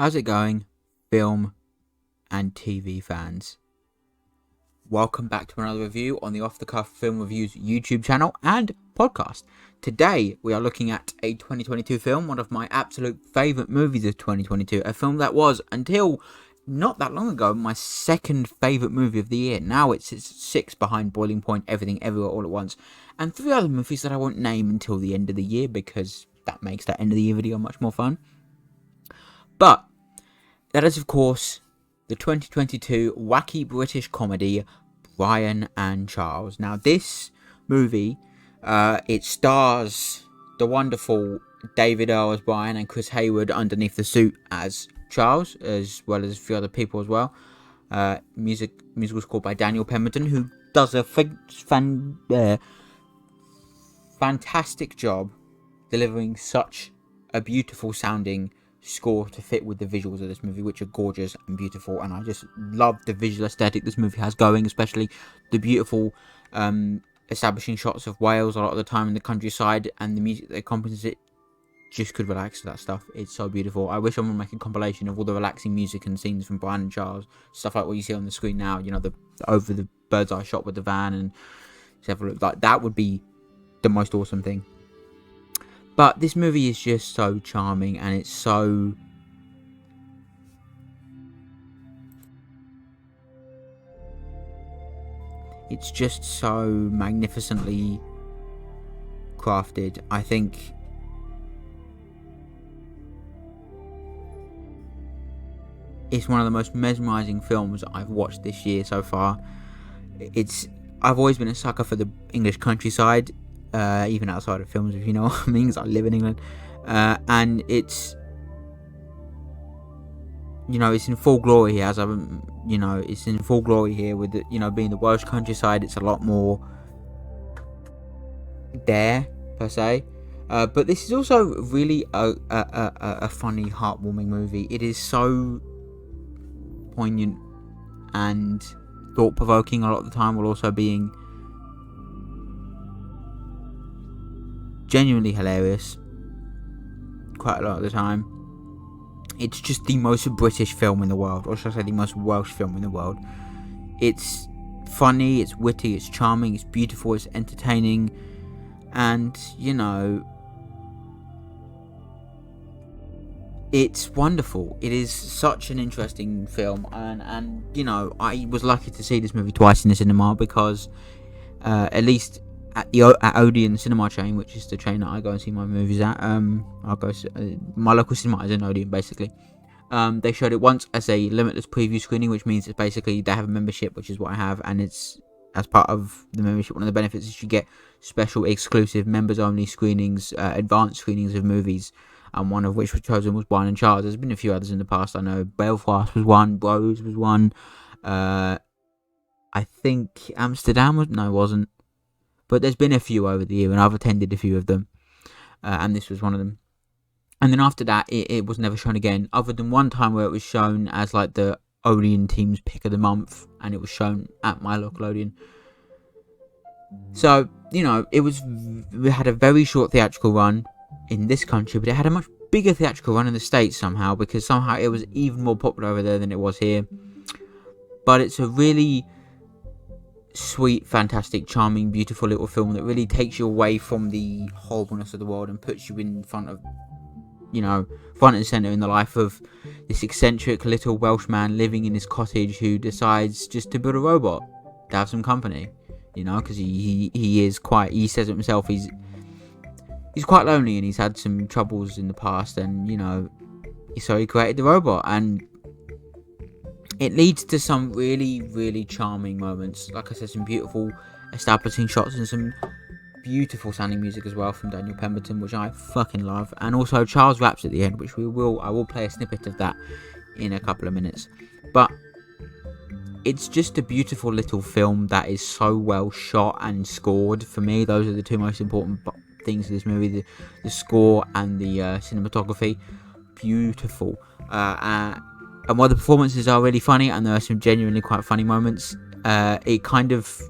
How's it going, film and TV fans? Welcome back to another review on the Off the Cuff Film Reviews YouTube channel and podcast. Today we are looking at a 2022 film, one of my absolute favourite movies of 2022, a film that was, until not that long ago, my second favourite movie of the year. Now it's six behind Boiling Point, Everything Everywhere All at Once, and three other movies that I won't name until the end of the year because that makes that end of the year video much more fun. But that is, of course, the 2022 wacky British comedy Brian and Charles. Now, this movie, it stars the wonderful David Earl as Brian and Chris Hayward underneath the suit as Charles, as well as a few other people as well. Musical score by Daniel Pemberton, who does a fantastic job delivering such a beautiful sounding score to fit with the visuals of this movie, which are gorgeous and beautiful, and I just love the visual aesthetic this movie has going, especially the beautiful establishing shots of Wales a lot of the time in the countryside, and the music that accompanies it just could relax to that stuff. It's so beautiful. I wish someone would make a compilation of all the relaxing music and scenes from Brian and Charles, stuff like what you see on the screen now, you know, the over the bird's eye shot with the van, and like that would be the most awesome thing. But this movie is just so charming, and it's so... it's just so magnificently crafted. I think it's one of the most mesmerising films I've watched this year so far. I've always been a sucker for the English countryside, even outside of films, if you know what I mean, because I live in England, and it's, you know, it's in full glory here, it's in full glory here with the, being the Welsh countryside. It's a lot more there per se, but this is also really a funny, heartwarming movie. It is so poignant and thought-provoking a lot of the time, while also being genuinely hilarious quite a lot of the time. It's just the most British film in the world, or should I say the most Welsh film in the world. It's funny, it's witty, it's charming, it's beautiful, it's entertaining, and it's wonderful. It is such an interesting film, and I was lucky to see this movie twice in the cinema, because at least at Odeon cinema chain, which is the chain that I go and see my movies at, my local cinema is in Odeon basically. They showed it once as a limitless preview screening, which means it's basically they have a membership, which is what I have, and it's, as part of the membership, one of the benefits is you get special exclusive members only screenings, advanced screenings of movies, and one of which was chosen was Brian and Charles. There's been a few others in the past. I know Belfast was one, Bros was one, I think Amsterdam wasn't. But there's been a few over the year, and I've attended a few of them, and this was one of them. And then after that, it was never shown again, other than one time where it was shown as like the Odeon team's pick of the month, and it was shown at my local Odeon. So, we had a very short theatrical run in this country, but it had a much bigger theatrical run in the States somehow, because somehow it was even more popular over there than it was here. But it's a really sweet, fantastic, charming, beautiful little film that really takes you away from the horribleness of the world and puts you in front of, front and centre in the life of this eccentric little Welsh man living in his cottage who decides just to build a robot to have some company, because he says it himself, he's quite lonely and he's had some troubles in the past, and so he created the robot, and it leads to some really, really charming moments. Like I said, some beautiful establishing shots and some beautiful sounding music as well from Daniel Pemberton, which I fucking love. And also Charles raps at the end, which I will play a snippet of that in a couple of minutes. But it's just a beautiful little film that is so well shot and scored. For me, those are the two most important things of this movie: the score and the cinematography. Beautiful. And while the performances are really funny, and there are some genuinely quite funny moments, it kind of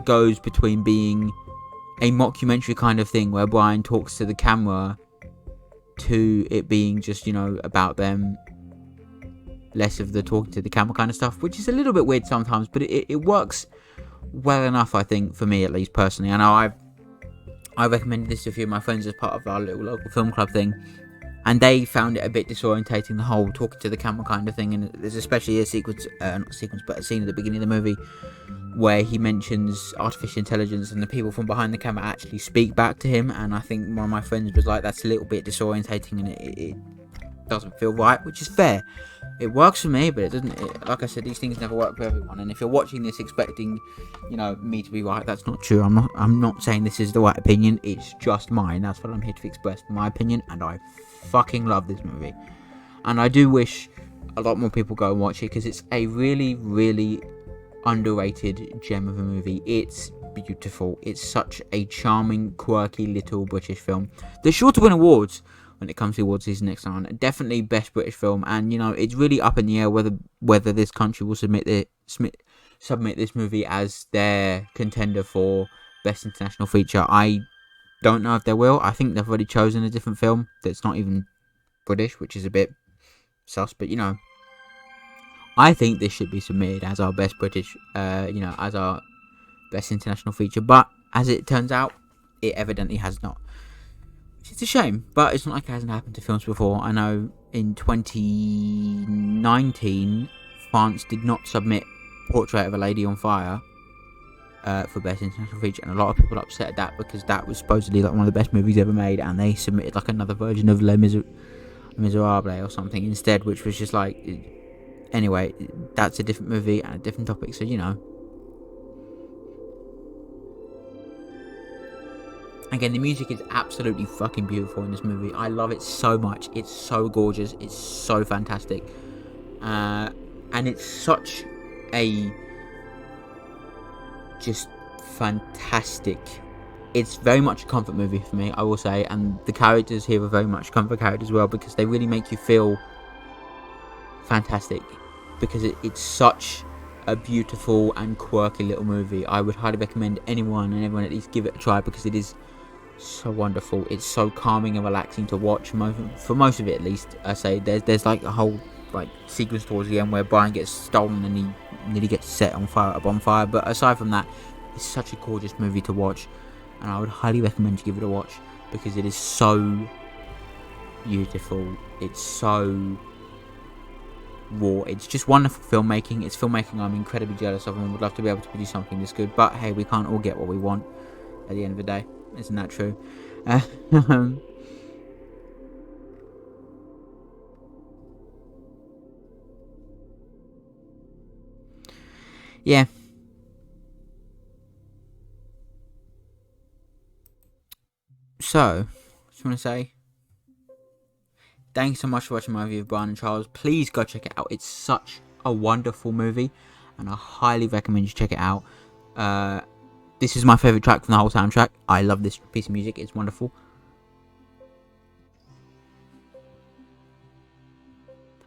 goes between being a mockumentary kind of thing, where Brian talks to the camera to it being just, you know, about them, less of the talking to the camera kind of stuff, which is a little bit weird sometimes, but it works well enough, I think, for me at least personally. I know I recommended this to a few of my friends as part of our little local film club thing, and they found it a bit disorientating, the whole talking to the camera kind of thing. And there's especially a sequence, not a sequence, but a scene at the beginning of the movie where he mentions artificial intelligence and the people from behind the camera actually speak back to him. And I think one of my friends was like, that's a little bit disorientating and it doesn't feel right, which is fair. It works for me, but it doesn't. Like I said, these things never work for everyone. And if you're watching this expecting, you know, me to be right, that's not true. I'm not saying this is the right opinion. It's just mine. That's what I'm here to express, my opinion. And I fucking love this movie. And I do wish a lot more people go and watch it, because it's a really, really underrated gem of a movie. It's beautiful. It's such a charming, quirky little British film. They're sure to win awards when it comes to awards season next time. Definitely best British film, and you know, it's really up in the air whether this country will submit this movie as their contender for best international feature. I don't know if they will. I think they've already chosen a different film that's not even British, which is a bit sus, but you know, I think this should be submitted as our best British, as our best international feature. But as it turns out, it evidently has not. It's a shame, but it's not like it hasn't happened to films before. I know in 2019, France did not submit Portrait of a Lady on Fire for best international feature, and a lot of people upset at that, because that was supposedly like one of the best movies ever made, and they submitted like another version of Les Miserables or something instead, which was just like, anyway, that's a different movie and a different topic, so you know. Again, the music is absolutely fucking beautiful in this movie. I love it so much. It's so gorgeous. It's so fantastic. And it's such a just fantastic. It's very much a comfort movie for me, I will say. And the characters here are very much comfort characters as well, because they really make you feel fantastic. Because it's such a beautiful and quirky little movie. I would highly recommend anyone and everyone at least give it a try, because it is so wonderful. It's so calming and relaxing to watch for most of it, at least. I say there's like a whole like sequence towards the end where Brian gets stolen and he nearly gets set on fire, a bonfire, but aside from that, it's such a gorgeous movie to watch, and I would highly recommend you give it a watch, because it is so beautiful. It's so raw. It's just wonderful filmmaking. It's filmmaking I'm incredibly jealous of, and would love to be able to produce something this good, but hey, we can't all get what we want at the end of the day. Isn't that true? Yeah. So, just want to say, thanks so much for watching my review of Brian and Charles. Please go check it out. It's such a wonderful movie, and I highly recommend you check it out. This is my favourite track from the whole soundtrack. I love this piece of music. It's wonderful.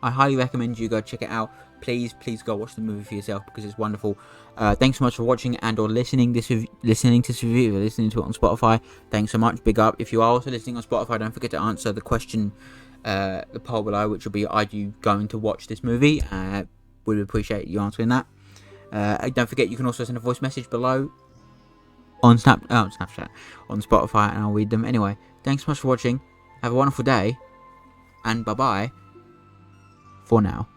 I highly recommend you go check it out. Please go watch the movie for yourself, because it's wonderful. Thanks so much for watching and or listening to this review. Listening to it on Spotify. Thanks so much. Big up. If you are also listening on Spotify, don't forget to answer the question, the poll below, which will be, are you going to watch this movie? Would appreciate you answering that. Don't forget, you can also send a voice message below on Snapchat, on Spotify, and I'll read them. Anyway, thanks so much for watching. Have a wonderful day, and bye bye for now.